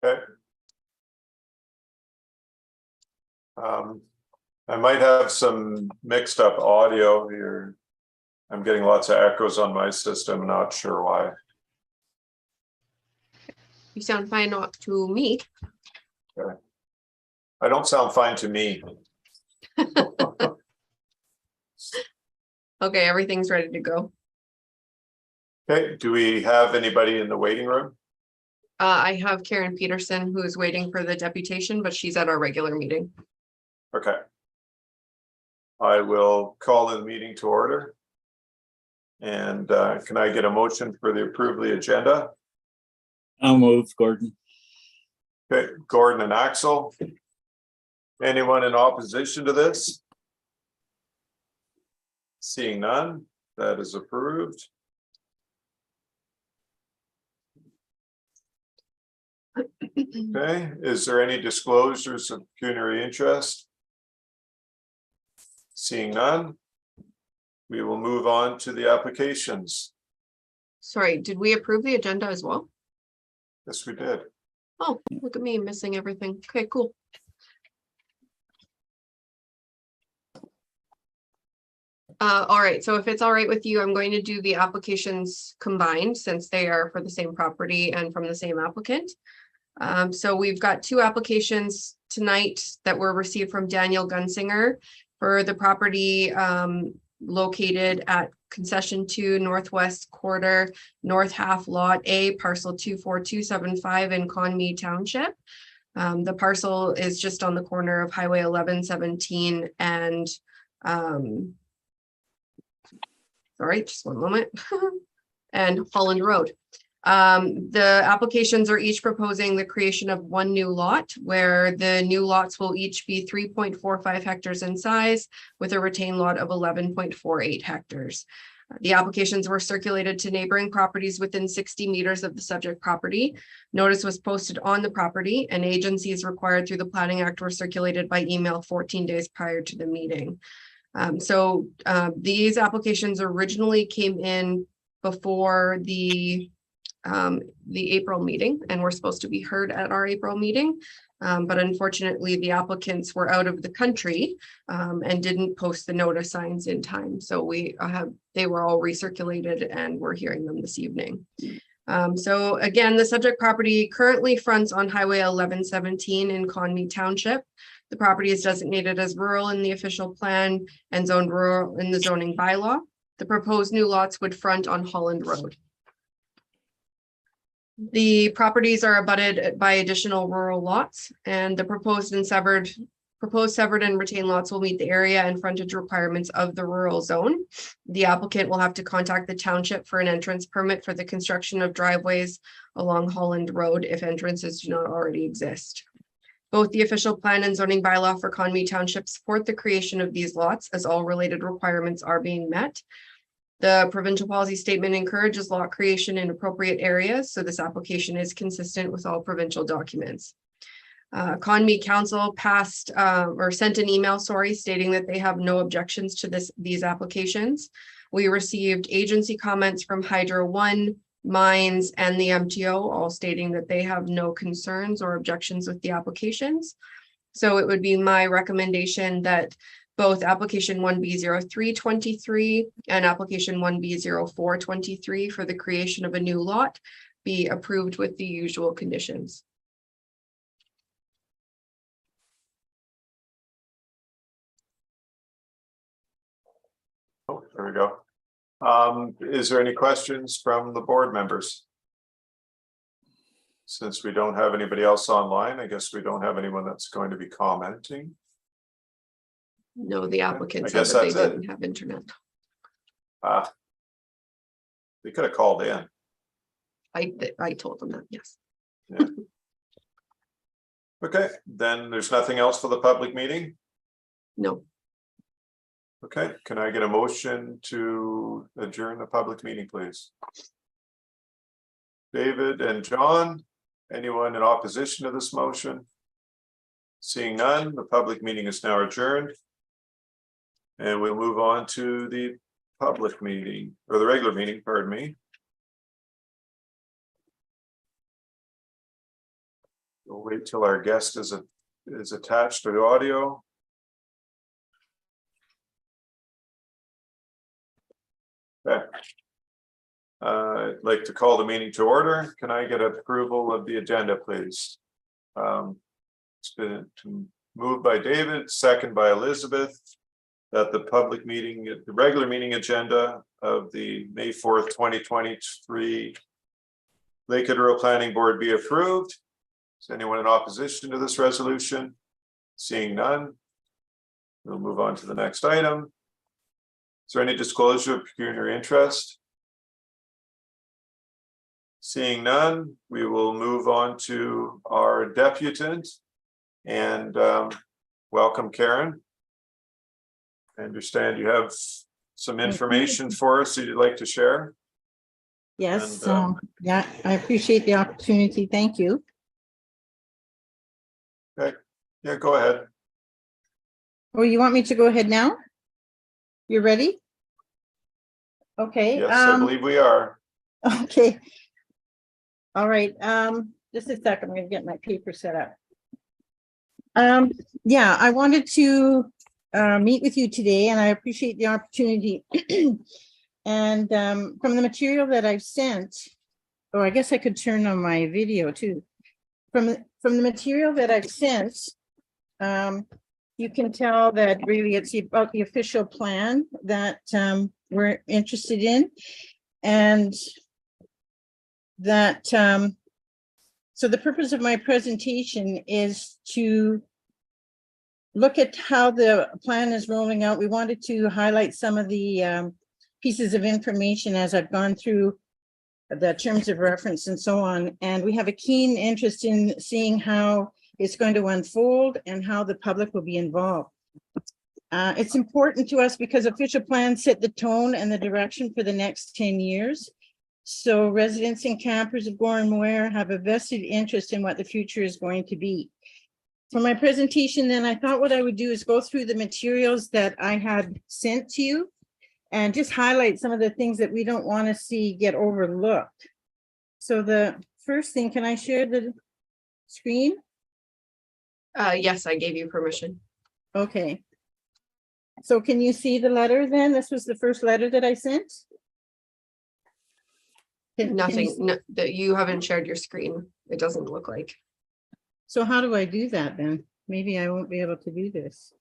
Okay. I might have some mixed up audio here. I'm getting lots of echoes on my system, not sure why. You sound fine to me. Okay. I don't sound fine to me. Okay, everything's ready to go. Okay, do we have anybody in the waiting room? I have Karen Peterson, who is waiting for the deputation, but she's at our regular meeting. Okay. I will call the meeting to order. And can I get a motion for the approval of the agenda? I'll move, Gordon. Okay, Gordon and Axel. Anyone in opposition to this? Seeing none, that is approved. Okay, is there any disclosures of pecuniary interest? Seeing none, we will move on to the applications. Sorry, did we approve the agenda as well? Yes, we did. Oh, look at me missing everything. Okay, cool. All right, so if it's all right with you, I'm going to do the applications combined since they are for the same property and from the same applicant. So we've got two applications tonight that were received from Daniel Gunsinger for the property located at Concession 2 Northwest Quarter, North Half Lot A, Parcel 24275 in Conmee Township. The parcel is just on the corner of Highway 1117 and sorry, just one moment, and Holland Road. The applications are each proposing the creation of one new lot, where the new lots will each be 3.45 hectares in size with a retained lot of 11.48 hectares. The applications were circulated to neighboring properties within 60 meters of the subject property. Notice was posted on the property, and agencies required through the Planning Act were circulated by email 14 days prior to the meeting. These applications originally came in before the April meeting and were supposed to be heard at our April meeting. But unfortunately, the applicants were out of the country and didn't post the notice signs in time. So they were all recirculated and we're hearing them this evening. So again, the subject property currently fronts on Highway 1117 in Conmee Township. The property is designated as rural in the official plan and zoned rural in the zoning bylaw. The proposed new lots would front on Holland Road. The properties are abutted by additional rural lots, and the proposed severed and retained lots will meet the area and frontage requirements of the rural zone. The applicant will have to contact the township for an entrance permit for the construction of driveways along Holland Road if entrances do not already exist. Both the official plan and zoning bylaw for Conmee Township support the creation of these lots as all related requirements are being met. The provincial policy statement encourages lot creation in appropriate areas, so this application is consistent with all provincial documents. Conmee Council sent an email, stating that they have no objections to these applications. We received agency comments from Hydro One, Mines, and the MTO, all stating that they have no concerns or objections with the applications. So it would be my recommendation that both application 1B0323 and application 1B0423 for the creation of a new lot be approved with the usual conditions. Oh, there we go. Is there any questions from the board members? Since we don't have anybody else online, I guess we don't have anyone that's going to be commenting. No, the applicant said that they didn't have internet. They could have called in. I told them that, yes. Yeah. Okay, then there's nothing else for the public meeting? No. Okay, can I get a motion to adjourn the public meeting, please? David and John, anyone in opposition to this motion? Seeing none, the public meeting is now adjourned. And we'll move on to the public meeting, or the regular meeting, pardon me. We'll wait till our guest is attached to the audio. Okay. I'd like to call the meeting to order. Can I get approval of the agenda, please? It's been moved by David, second by Elizabeth, that the public meeting, the regular meeting agenda of the May 4th, 2023 Lakehead Rural Planning Board be approved. Is anyone in opposition to this resolution? Seeing none, we'll move on to the next item. Is there any disclosure of pecuniary interest? Seeing none, we will move on to our deputant and welcome, Karen. I understand you have some information for us that you'd like to share. Yes, And, yeah, I appreciate the opportunity. Thank you. Okay, yeah, go ahead. Oh, you want me to go ahead now? You ready? Okay. Yes, I believe we are. Okay. All right. Just a second. I'm going to get my paper set up. Yeah, I wanted to meet with you today, and I appreciate the opportunity. And from the material that I've sent, oh, I guess I could turn on my video too. From the material that I've sent, you can tell that really it's about the official plan that we're interested in, and that so the purpose of my presentation is to look at how the plan is rolling out. We wanted to highlight some of the pieces of information as I've gone through the terms of reference and so on. And we have a keen interest in seeing how it's going to unfold and how the public will be involved. It's important to us because official plans set the tone and the direction for the next 10 years. So residents and campers of Gore-and-Moir have a vested interest in what the future is going to be. For my presentation, then, I thought what I would do is go through the materials that I had sent to you and just highlight some of the things that we don't want to see get overlooked. So the first thing, can I share the screen? Yes, I gave you permission. Okay. So can you see the letter then? This was the first letter that I sent? Nothing, no, that you haven't shared your screen. It doesn't look like. So how do I do that then? Maybe I won't be able to do this.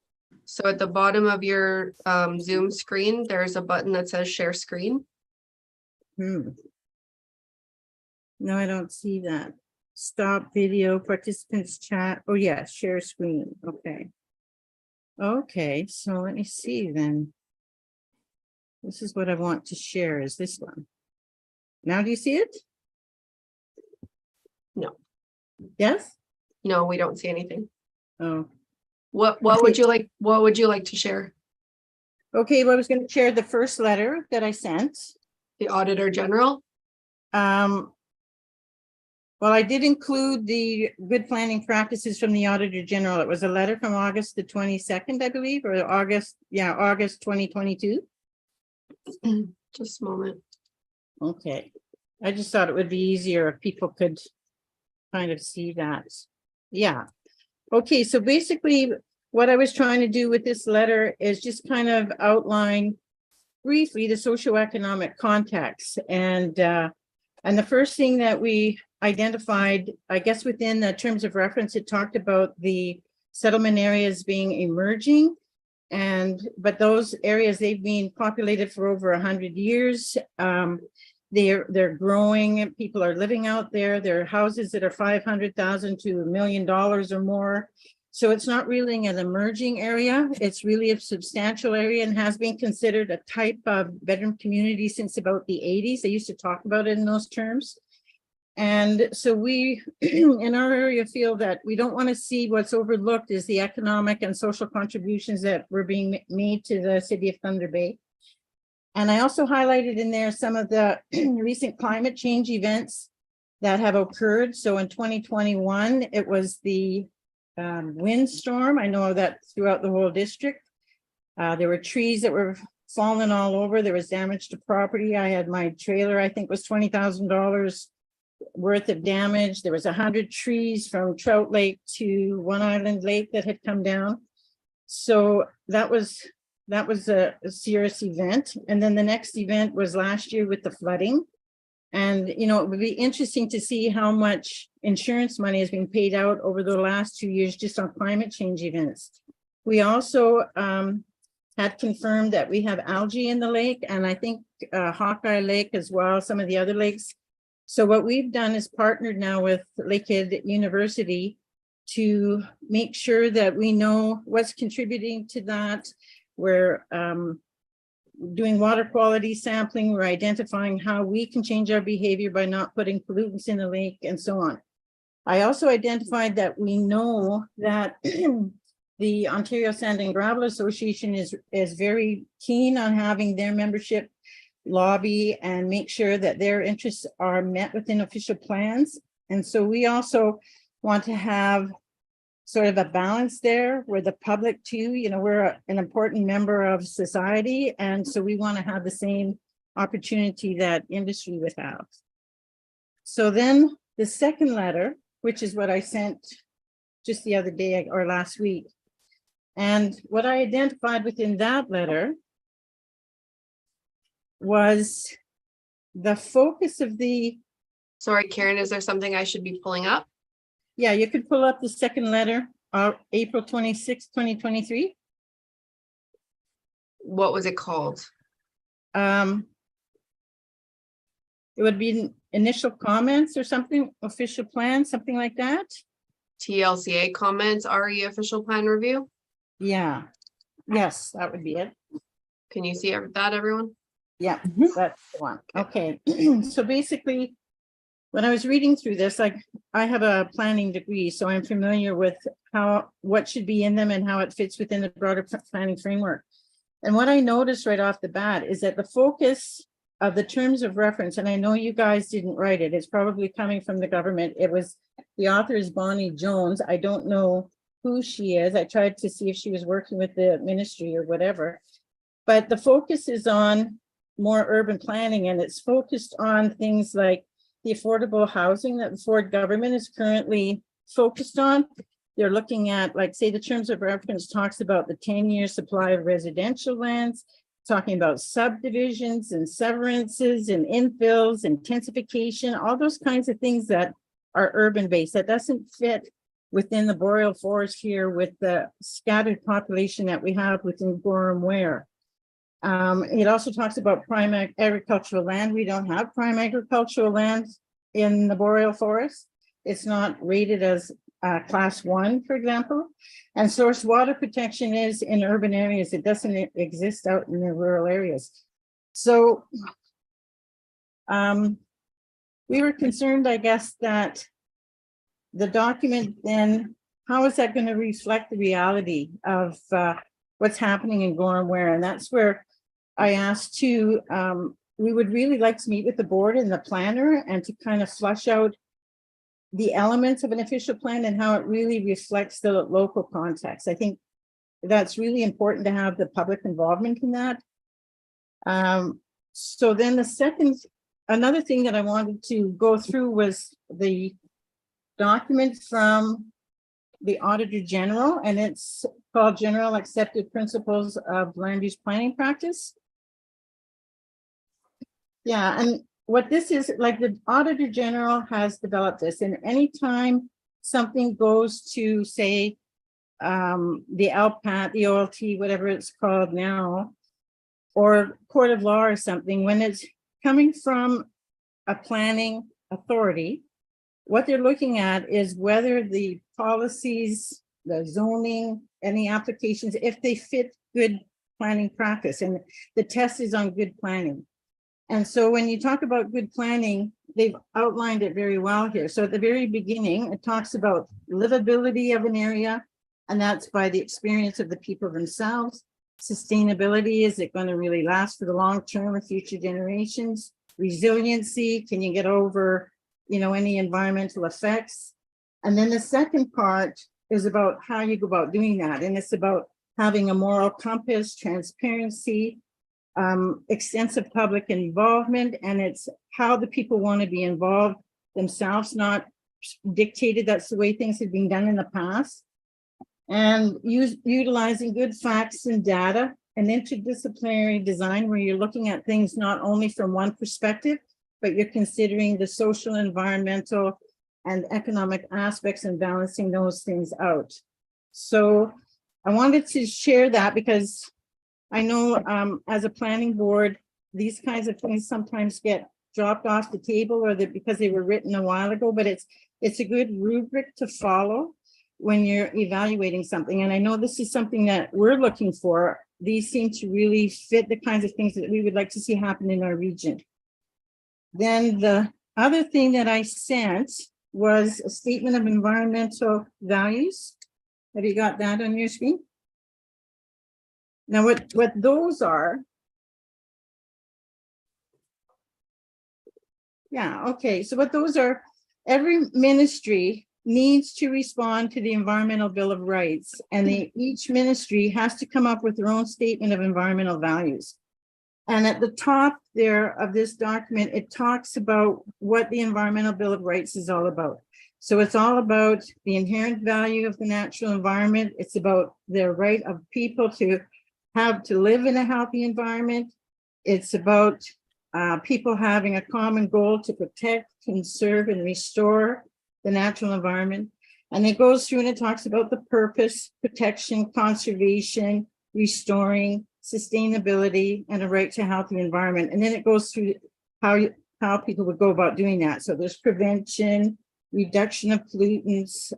So at the bottom of your Zoom screen, there's a button that says share screen. No, I don't see that. Stop video, participants chat. Oh yeah, share screen. Okay. Okay, so let me see then. This is what I want to share, is this one. Now do you see it? No. Yes? No, we don't see anything. Oh, What would you like? What would you like to share? okay. Well, I was going to share the first letter that I sent. The Auditor General? Well, I did include the good planning practices from the Auditor General. It was a letter from August the 22nd, I believe, or August 2022. Just a moment. Okay. I just thought it would be easier if people could kind of see that. Yeah. Okay, so basically what I was trying to do with this letter is just kind of outline briefly the socioeconomic context. And the first thing that we identified, I guess within the terms of reference, it talked about the settlement areas being emerging. But those areas, they've been populated for over 100 years. They're growing. People are living out there. There are houses that are $500,000 to $1 million or more. So it's not really an emerging area. It's really a substantial area and has been considered a type of bedroom community since about the 80s. They used to talk about it in those terms. And so we in our area feel that we don't want to see what's overlooked is the economic and social contributions that were being made to the city of Thunder Bay. And I also highlighted in there some of the recent climate change events that have occurred. So in 2021, it was the windstorm. I know that throughout the whole district, there were trees that were falling all over. There was damage to property. I had my trailer, I think was $20,000 worth of damage. There was 100 trees from Trout Lake to One Island Lake that had come down. So that was a serious event. And then the next event was last year with the flooding. And, you know, it would be interesting to see how much insurance money has been paid out over the last 2 years just on climate change events. We also had confirmed that we have algae in the lake, and I think Hawkeye Lake as well, some of the other lakes. So what we've done is partnered now with Lakehead University to make sure that we know what's contributing to that. We're doing water quality sampling. We're identifying how we can change our behavior by not putting pollutants in the lake and so on. I also identified that we know that the Ontario Sand and Gravel Association is very keen on having their membership lobby and make sure that their interests are met within official plans. And so we also want to have sort of a balance there where the public too, you know, we're an important member of society. And so we want to have the same opportunity that industry would have. So then the second letter, which is what I sent just the other day or last week. And what I identified within that letter was the focus of the, Sorry, Karen, is there something I should be pulling up? yeah, you could pull up the second letter, April 26, 2023. What was it called? It would be initial comments or something, official plan, something like that. TLCA comments, RE official plan review? Yeah, yes, that would be it. Can you see that, everyone? Yeah, that's the one. Okay, so basically, when I was reading through this, I have a planning degree, so I'm familiar with what should be in them and how it fits within the broader planning framework. And what I noticed right off the bat is that the focus of the terms of reference, and I know you guys didn't write it, it's probably coming from the government. It was, the author is Bonnie Jones. I don't know who she is. I tried to see if she was working with the ministry or whatever, but the focus is on more urban planning, and it's focused on things like the affordable housing that the Ford government is currently focused on. They're looking at, like, say, the terms of reference talks about the 10-year supply of residential lands, talking about subdivisions and severances and infills, intensification, all those kinds of things that are urban based. That doesn't fit within the boreal forest here with the scattered population that we have within Gorham-Ware. It also talks about prime agricultural land. We don't have prime agricultural land in the boreal forest. It's not rated as class 1, for example. And source water protection is in urban areas. It doesn't exist out in the rural areas. So we were concerned, I guess, that the document then, how is that going to reflect the reality of what's happening in Gorham-Ware? And that's where I asked to, we would really like to meet with the board and the planner and to kind of flush out the elements of an official plan and how it really reflects the local context. I think that's really important to have the public involvement in that. So then another thing that I wanted to go through was the document from the Auditor General, and it's called General Accepted Principles of Land Use Planning Practice. Yeah, and what this is, like, the Auditor General has developed this, and anytime something goes to, say, the LPAT, the OLT, whatever it's called now, or court of law or something, when it's coming from a planning authority, what they're looking at is whether the policies, the zoning, any applications, if they fit good planning practice, and the test is on good planning. And so when you talk about good planning, they've outlined it very well here. So at the very beginning, it talks about livability of an area, and that's by the experience of the people themselves. Sustainability, is it going to really last for the long term with future generations? Resiliency, can you get over, you know, any environmental effects? And then the second part is about how you go about doing that. And it's about having a moral compass, transparency, extensive public involvement, and it's how the people want to be involved themselves not dictated that's the way things have been done in the past. And utilizing good facts and data and interdisciplinary design where you're looking at things not only from one perspective, but you're considering the social, environmental, and economic aspects and balancing those things out. So I wanted to share that because I know as a planning board, these kinds of things sometimes get dropped off the table or that because they were written a while ago, but it's a good rubric to follow when you're evaluating something. And I know this is something that we're looking for. These seem to really fit the kinds of things that we would like to see happen in our region. Then the other thing that I sent was a statement of environmental values. Have you got that on your screen? Now, what those are. Yeah, okay. So what those are, every ministry needs to respond to the Environmental Bill of Rights, and each ministry has to come up with their own statement of environmental values. And at the top there of this document, it talks about what the Environmental Bill of Rights is all about. So it's all about the inherent value of the natural environment. It's about the right of people to live in a healthy environment. It's about people having a common goal to protect, conserve, and restore the natural environment. And it goes through and it talks about the purpose, protection, conservation, restoring, sustainability, and a right to a healthy environment. And then it goes through how people would go about doing that. So there's prevention, reduction of pollutants,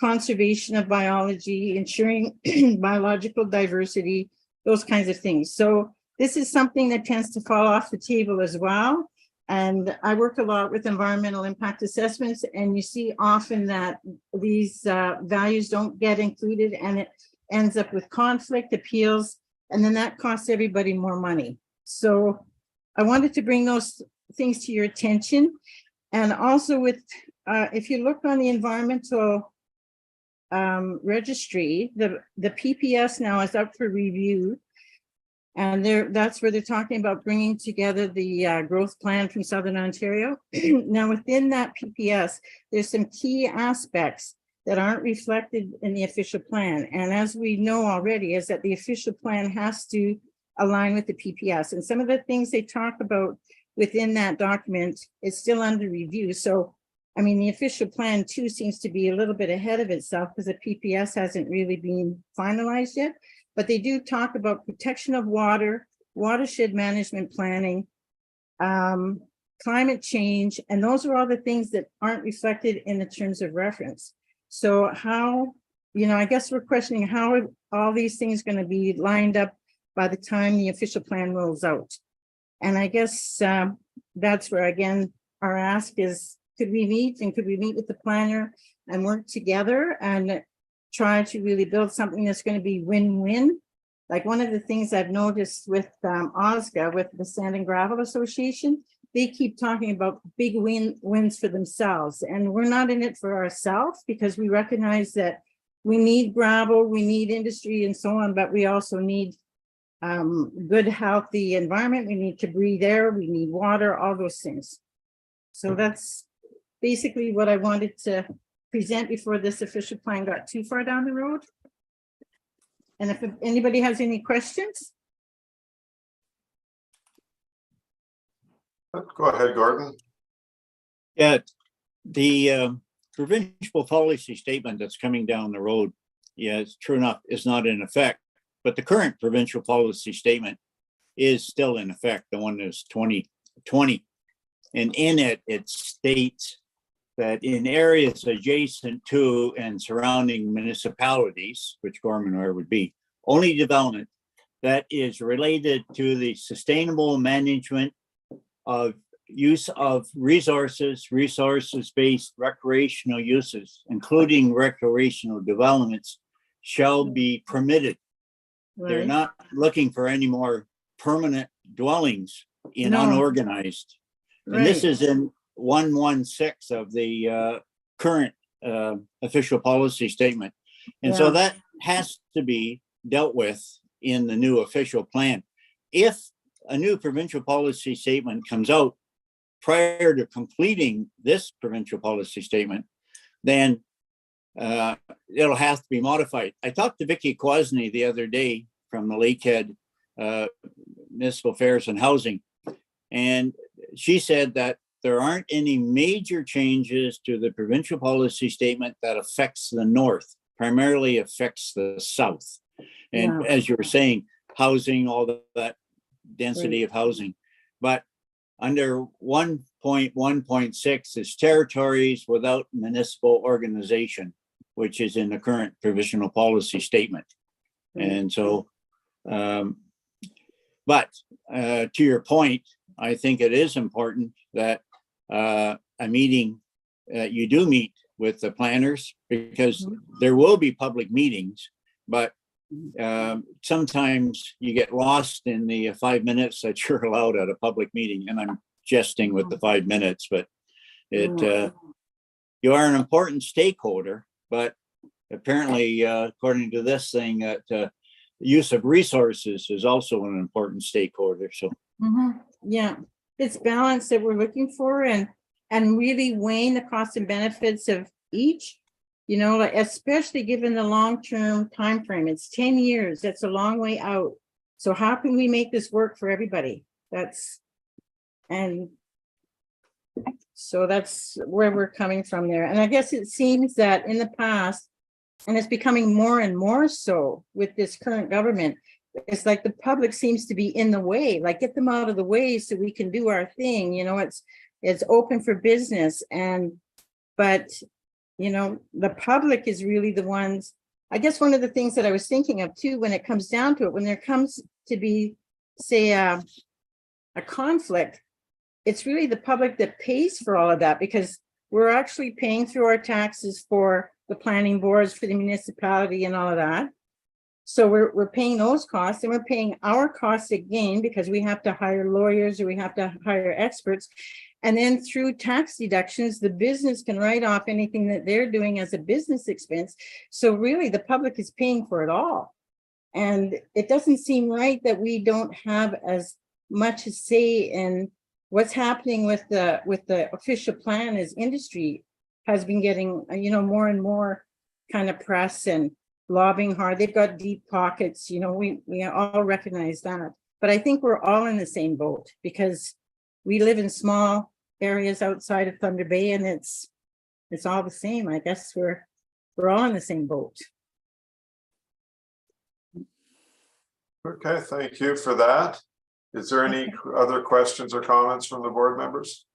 conservation of biology, ensuring biological diversity, those kinds of things. So this is something that tends to fall off the table as well. And I work a lot with environmental impact assessments, and you see often that these values don't get included, and it ends up with conflict, appeals, and then that costs everybody more money. So I wanted to bring those things to your attention. And also with, if you look on the environmental registry, the PPS now is up for review. And that's where they're talking about bringing together the growth plan from Southern Ontario. Now, within that PPS, there's some key aspects that aren't reflected in the official plan. And as we know already, is that the official plan has to align with the PPS. And some of the things they talk about within that document is still under review. So, I mean, the official plan too seems to be a little bit ahead of itself because the PPS hasn't really been finalized yet. But they do talk about protection of water, watershed management planning, climate change, and those are all the things that aren't reflected in the terms of reference. So how, I guess we're questioning how are all these things going to be lined up by the time the official plan rolls out. And I guess that's where, again, our ask is, could we meet with the planner and work together and try to really build something that's going to be win-win. Like one of the things I've noticed with OSGA, with the Sand and Gravel Association, they keep talking about big wins for themselves. And we're not in it for ourselves because we recognize that we need gravel, we need industry and so on, but we also need good, healthy environment. We need to breathe air, we need water, all those things. So that's basically what I wanted to present before this official plan got too far down the road. And if anybody has any questions. Go ahead, Gordon. Yeah, the provincial policy statement that's coming down the road, yeah, it's true enough, is not in effect, but the current provincial policy statement is still in effect. The one is 2020. And in it, it states that in areas adjacent to and surrounding municipalities, which Gormanor would be, only development that is related to the sustainable management of use of resources-based recreational uses, including recreational developments, shall be permitted. Right. They're not looking for any more permanent dwellings in No. unorganized. And this is in 116 of the current official policy statement. And so that has to be dealt with in the new official plan. If a new provincial policy statement comes out prior to completing this provincial policy statement, then it'll have to be modified. I talked to Vicky Kwasny the other day from the Lakehead Municipal Affairs and Housing, and she said that there aren't any major changes to the provincial policy statement that affects the north, primarily affects the south. And as you were saying, housing, all that density of housing. But under 1.1.6 is territories without municipal organization, which is in the current provisional policy statement. And so, but to your point, I think it is important that a meeting, you do meet with the planners, because there will be public meetings, but sometimes you get lost in the 5 minutes that you're allowed at a public meeting. And I'm jesting with the 5 minutes, but it you are an important stakeholder, but apparently, according to this thing, that use of resources is also an important stakeholder. So yeah, it's balance that we're looking for, and really weighing the costs and benefits of each, you know, like, especially given the long-term time frame. It's 10 years. That's a long way out. So how can we make this work for everybody? And so that's where we're coming from there. And I guess it seems that in the past, and it's becoming more and more so with this current government, it's like the public seems to be in the way, like, get them out of the way so we can do our thing. You know, it's open for business. But you know, the public is really the ones. I guess one of the things that I was thinking of too, when it comes down to it, when there comes to be, say, a conflict, it's really the public that pays for all of that, because we're actually paying through our taxes for the planning boards, for the municipality and all of that. So we're paying those costs, and we're paying our costs again, because we have to hire lawyers or we have to hire experts. And then through tax deductions, the business can write off anything that they're doing as a business expense. So really the public is paying for it all. And it doesn't seem right that we don't have as much to say in what's happening with the official plan, as industry has been getting, you know, more and more kind of press and lobbying hard. They've got deep pockets, you know, we all recognize that. But I think we're all in the same boat, because we live in small areas outside of Thunder Bay, and it's all the same. I guess we're all in the same boat. Okay, thank you for that. Is there any other questions or comments from the board members?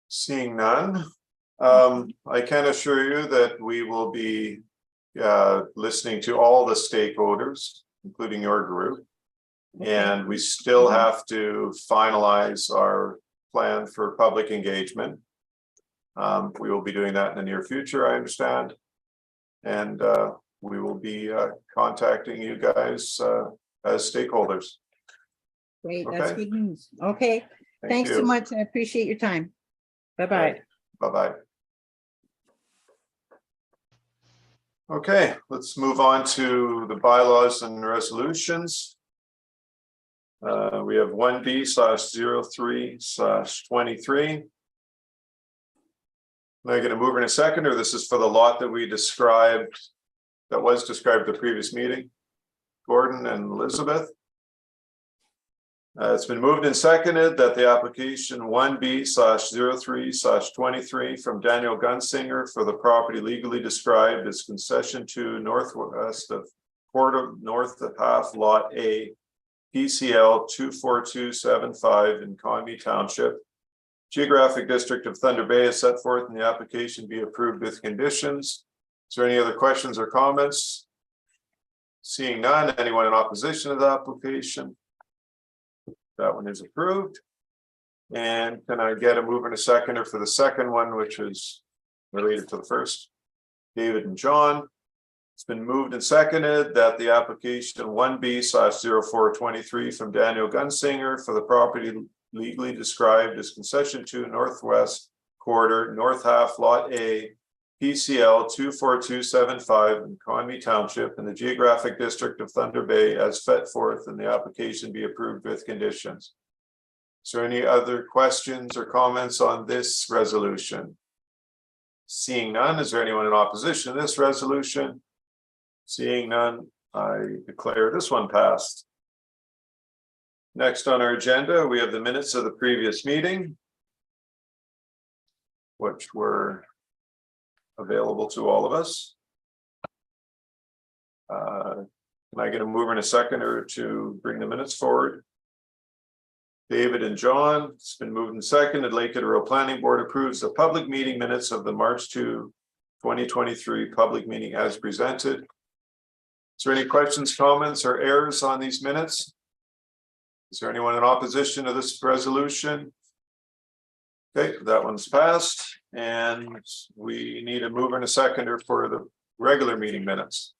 Seeing none, I can assure you that we will be listening to all the stakeholders, including your group. And we still have to finalize our plan for public engagement. We will be doing that in the near future, I understand. And we will be contacting you guys as stakeholders. Great, that's Okay. good news. Okay, thanks so you. much. I appreciate your time. Bye-bye. Bye-bye. Okay, let's move on to the bylaws and resolutions. We have 1B/03/23. Am I going to move in a second, or this is for the lot that we described, that was described at the previous meeting? Gordon and Elizabeth. It's been moved and seconded that the application 1B/03/23 from Daniel Gunsinger for the property legally described as concession to northwest of quarter north of half lot A, PCL 24275 in Conwy Township, Geographic District of Thunder Bay, is set forth in the application be approved with conditions. Is there any other questions or comments? Seeing none, anyone in opposition to the application? That one is approved. And can I get a mover and a seconder for the second one, which is related to the first? David and John. It's been moved and seconded that the application 1B/0423 from Daniel Gunsinger for the property legally described as concession to northwest quarter north half lot A, PCL 24275 in Conwy Township in the Geographic District of Thunder Bay as set forth in the application be approved with conditions. Is Is there any other questions or comments on this resolution? Seeing none, is there anyone in opposition to this resolution? Seeing none, I declare this one passed. Next on our agenda, we have the minutes of the previous meeting, which were available to all of us. Can I get a mover and a seconder to bring the minutes forward? David and John, it's been moved and seconded. Lakehead Rural Planning Board approves the public meeting minutes of the March 2, 2023 public meeting as presented. Is there any questions, comments, or errors on these minutes? Is there anyone in opposition to this resolution? Okay, that one's passed, and we need a mover and a seconder for the regular meeting minutes.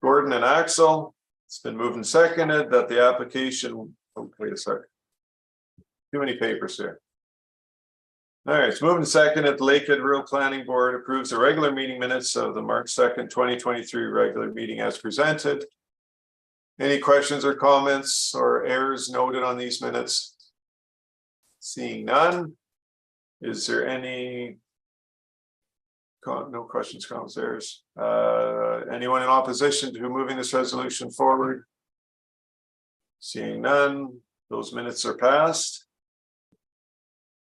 Gordon and Axel, it's been moved and seconded that the application, oh, wait a second. Too many papers here. All right, it's moved and seconded. The Lakehead Rural Planning Board approves the regular meeting minutes of the March 2nd, 2023 regular meeting as presented. Any questions or comments or errors noted on these minutes? Seeing none, is there any? No questions, comments, errors. Anyone in opposition to moving this resolution forward? Seeing none, those minutes are passed.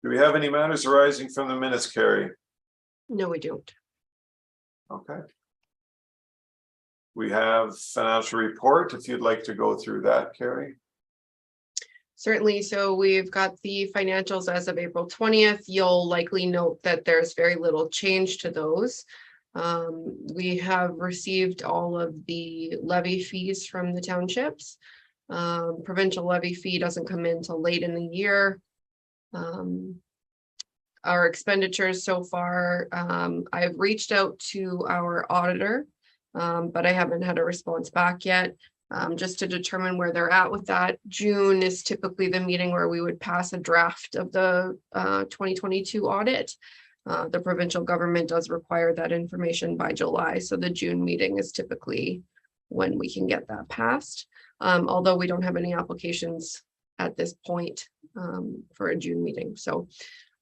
Do we have any matters arising from the minutes, Carrie? No, we don't. Okay. We have financial report, if you'd like to go through that, Carrie. Certainly. So we've got the financials as of April 20th. You'll likely note that there's very little change to those. We have received all of the levy fees from the townships. Provincial levy fee doesn't come in till late in the year. Our expenditures so far, I've reached out to our auditor, but I haven't had a response back yet. Just to determine where they're at with that. June is typically the meeting where we would pass a draft of the 2022 audit. The provincial government does require that information by July, so the June meeting is typically when we can get that passed. Although we don't have any applications at this point for a June meeting. So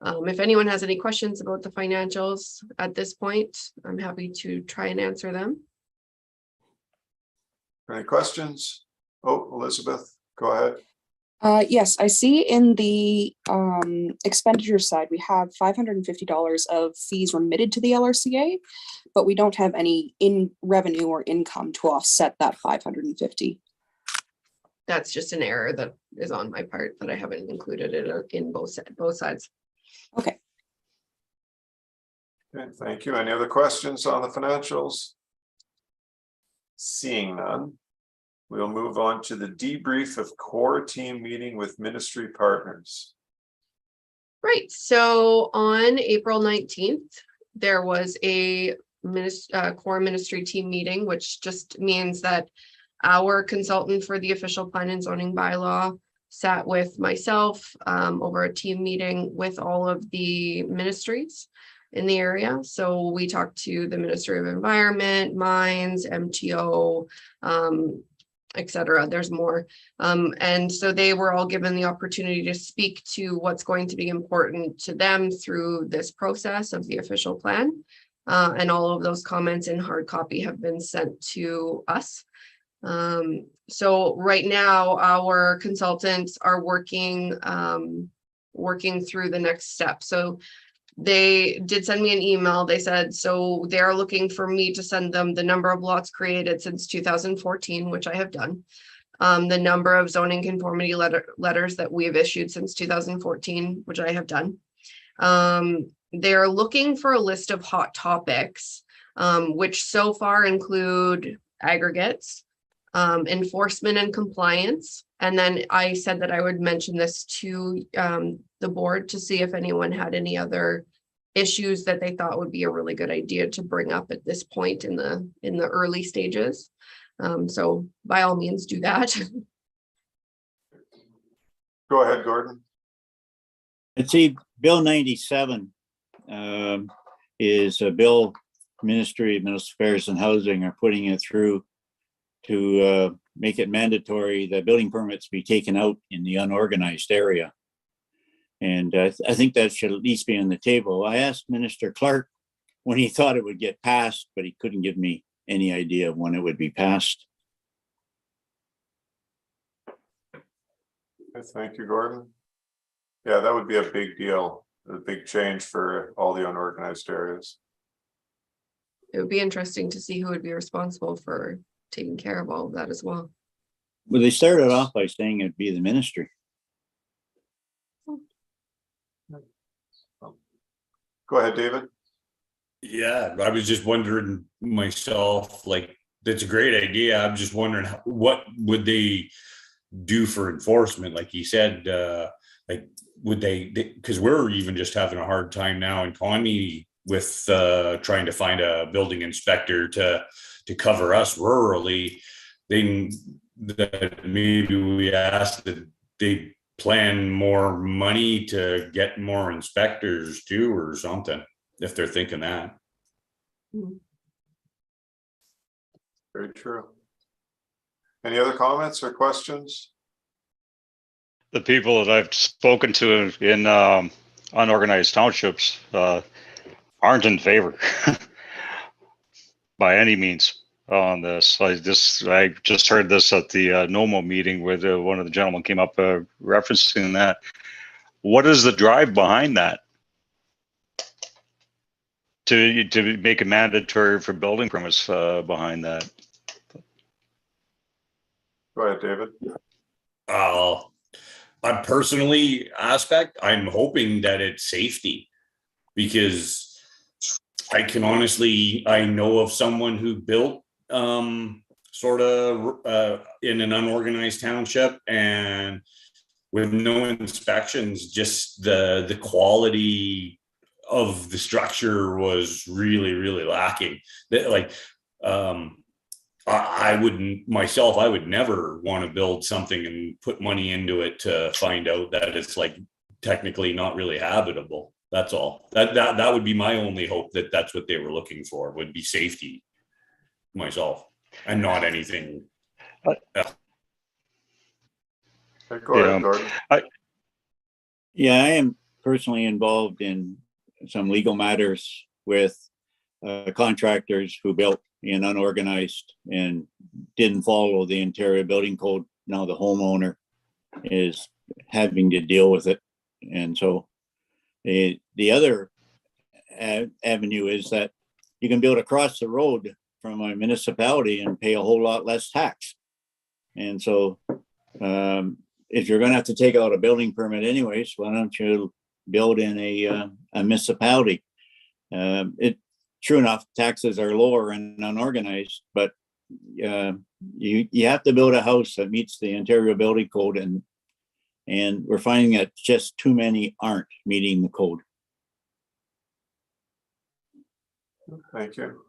if anyone has any questions about the financials at this point, I'm happy to try and answer them. Any questions? Oh, Elizabeth, go ahead. Yes, I see in the expenditure side, we have $550 of fees remitted to the LRCA, but we don't have any in revenue or income to offset that 550. That's just an error that is on my part that I haven't included it in both sides. Okay. Okay, thank you. Any other questions on the financials? Seeing none, we'll move on to the debrief of core team meeting with ministry partners. Right. So on April 19th, there was a core ministry team meeting, which just means that our consultant for the official plan and zoning bylaw sat with myself over a team meeting with all of the ministries in the area. So we talked to the Ministry of Environment, Mines, MTO, etc. There's more. And so they were all given the opportunity to speak to what's going to be important to them through this process of the official plan. And all of those comments in hard copy have been sent to us. So right now our consultants are working through the next step. So they did send me an email. They said, so they're looking for me to send them the number of lots created since 2014, which I have done. The number of zoning conformity letters that we have issued since 2014, which I have done. They're looking for a list of hot topics, which so far include aggregates, enforcement and compliance. And then I said that I would mention this to the board to see if anyone had any other issues that they thought would be a really good idea to bring up at this point in the early stages. So by all means do that. Go ahead, Gordon. Let's see, Bill 97 is a bill Ministry of Municipal Affairs and Housing are putting it through to make it mandatory that building permits be taken out in the unorganized area. And I think that should at least be on the table. I asked Minister Clark when he thought it would get passed, but he couldn't give me any idea of when it would be passed. Thank you, Gordon. Yeah, that would be a big deal, a big change for all the unorganized areas. It would be interesting to see who would be responsible for taking care of all of that as well. Well, they started off by saying it'd be the ministry. Go ahead, David. Yeah, I was just wondering myself, like, that's a great idea. I'm just wondering what would they do for enforcement? Like you said, like, would they, because we're even just having a hard time now in Connie with trying to find a building inspector to cover us rurally. That maybe we asked that they plan more money to get more inspectors too, or something, if they're thinking that. Very true. Any other comments or questions? The people that I've spoken to in unorganized townships aren't in favor by any means on this. I just heard this at the NOMO meeting where one of the gentlemen came up referencing that. What is the drive behind that? To make it mandatory for building permits behind that? Go ahead, David. I'm personally I'm hoping that it's safety, because I know of someone who built sort of in an unorganized township, and with no inspections, just the quality of the structure was really, really lacking. I would never want to build something and put money into it to find out that it's like technically not really habitable. That's all. That would be my only hope, that that's what they were looking for, would be safety myself, and not anything. Go ahead, Gordon. Yeah, I am personally involved in some legal matters with contractors who built in unorganized and didn't follow the Ontario Building Code. Now the homeowner is having to deal with it. And so the other avenue is that you can build across the road from a municipality and pay a whole lot less tax. And so if you're going to have to take out a building permit anyways, why don't you build in a municipality? True enough, taxes are lower in unorganized, but you have to build a house that meets the Ontario Building Code, and we're finding that just too many aren't meeting the code. Thank you.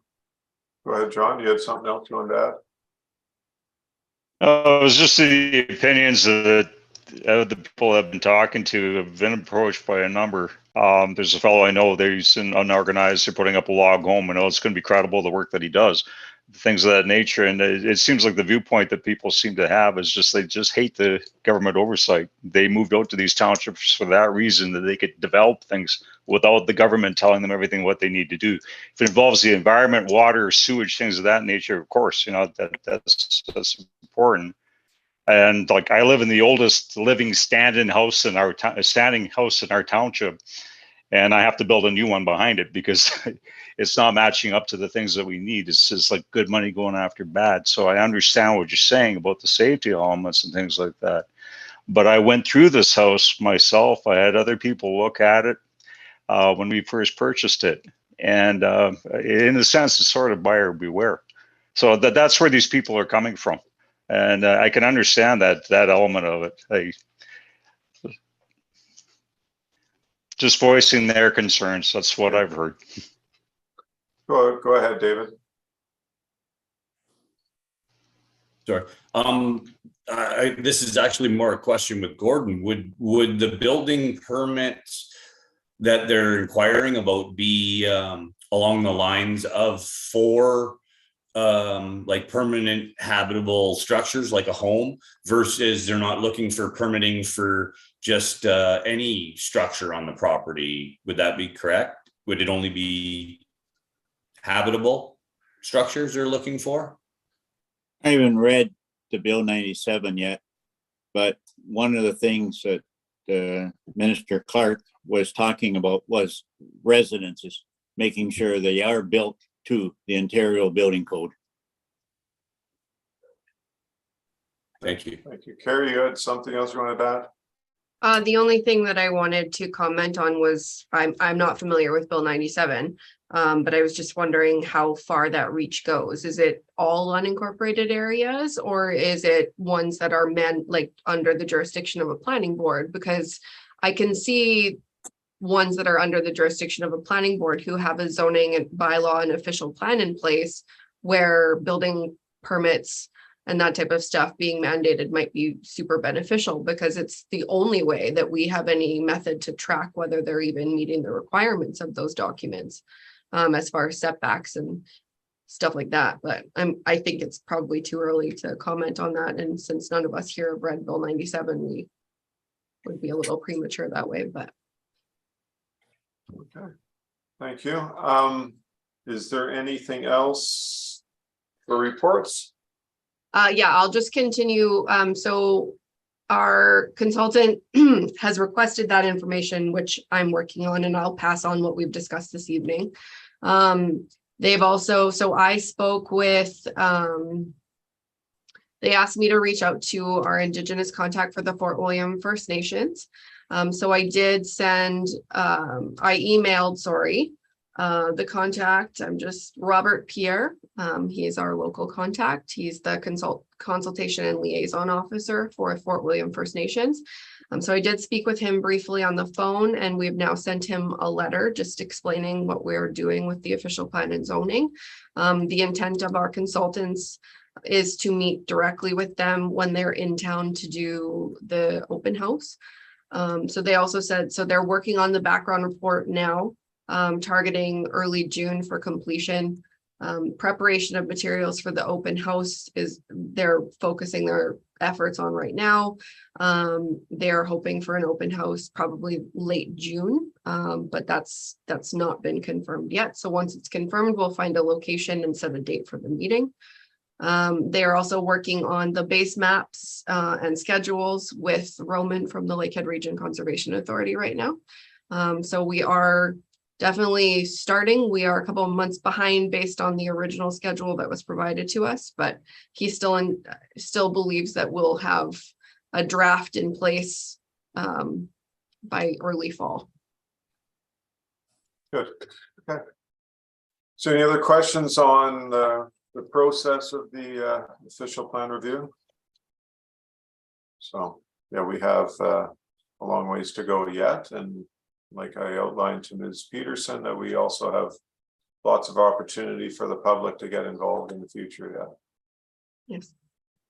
Go ahead, John. You had something else you wanted to add? It was just the opinions that the people I've been talking to have been approached by a number. There's a fellow I know, he's in unorganized, they're putting up a log home. I know it's going to be credible, the work that he does, things of that nature. And it seems like the viewpoint that people seem to have is just, they just hate the government oversight. They moved out to these townships for that reason, that they could develop things without the government telling them everything what they need to do. If it involves the environment, water, sewage, things of that nature, of course, that's important. And like, I live in the oldest living standing house in our township, and I have to build a new one behind it because it's not matching up to the things that we need. It's just like good money going after bad. So I understand what you're saying about the safety elements and things like that. But I went through this house myself. I had other people look at it when we first purchased it, and in a sense, it's sort of buyer beware. So that's where these people are coming from. And I can understand that element of it. Just voicing their concerns. That's what I've heard. Go ahead, David. Sorry. This is actually more a question with Gordon. Would the building permits that they're inquiring about be along the lines of for like permanent habitable structures like a home versus they're not looking for permitting for just any structure on the property. Would that be correct? Would it only be habitable structures they're looking for? I haven't read the Bill 97 yet, but one of the things that Minister Clark was talking about was residences, making sure they are built to the Ontario Building Code. Thank you. Thank you. Carrie, you had something else you wanted to add? The only thing that I wanted to comment on was, I'm not familiar with Bill 97. But I was just wondering how far that reach goes. Is it all unincorporated areas, or is it ones that are like under the jurisdiction of a planning board? Because I can see ones that are under the jurisdiction of a planning board who have a zoning and bylaw and official plan in place where building permits and that type of stuff being mandated might be super beneficial, because it's the only way that we have any method to track whether they're even meeting the requirements of those documents. As far as setbacks and stuff like that, but I think it's probably too early to comment on that. And since none of us here have read Bill 97, we would be a little premature that way, but. Okay, thank you. Is there anything else for reports? Yeah, I'll just continue. So our consultant has requested that information, which I'm working on, and I'll pass on what we've discussed this evening. They've also, so I spoke with, they asked me to reach out to our Indigenous contact for the Fort William First Nations. So I did send, I emailed, sorry, the contact. I'm just Robert Pierre. He is our local contact. He's the consultation and liaison officer for Fort William First Nations. So I did speak with him briefly on the phone, and we've now sent him a letter just explaining what we're doing with the official plan and zoning. The intent of our consultants is to meet directly with them when they're in town to do the open house. So they also said, so they're working on the background report now, targeting early June for completion. Preparation of materials for the open house is they're focusing their efforts on right now. They're hoping for an open house probably late June, but that's not been confirmed yet. So once it's confirmed, we'll find a location and set a date for the meeting. They are also working on the base maps and schedules with Roman from the Lakehead Region Conservation Authority right now. So we are definitely starting. We are a couple of months behind based on the original schedule that was provided to us, but he still believes that we'll have a draft in place by early fall. Good. Okay. So any other questions on the process of the official plan review? So yeah, we have a long ways to go yet, and like I outlined to Ms. Peterson, that we also have lots of opportunity for the public to get involved in the future. Yeah. Yes.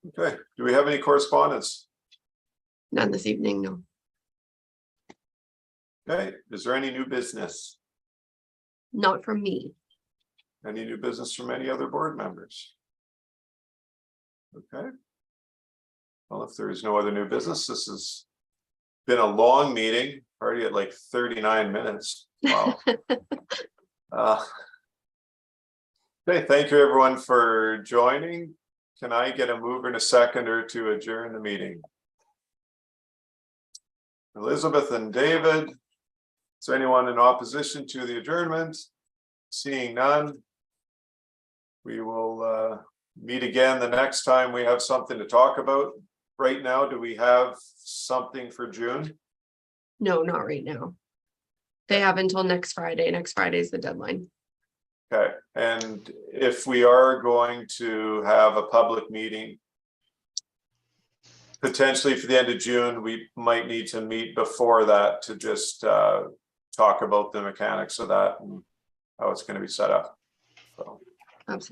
Okay. Do we have any correspondence? None this evening, no. Okay. Is there any new business? Not from me. Any new business from any other board members? Okay. Well, if there is no other new business, this has been a long meeting, already at like 39 minutes. Wow. Okay, thank you everyone for joining. Can I get a mover and a seconder to adjourn the meeting? Elizabeth and David. Is there anyone in opposition to the adjournment? Seeing none, we will meet again the next time we have something to talk about. Right now, do we have something for June? No, not right now. They have until next Friday. Next Friday is the deadline. Okay, and if we are going to have a public meeting, potentially for the end of June, we might need to meet before that to just talk about the mechanics of that and how it's going to be set up. So. Absolutely.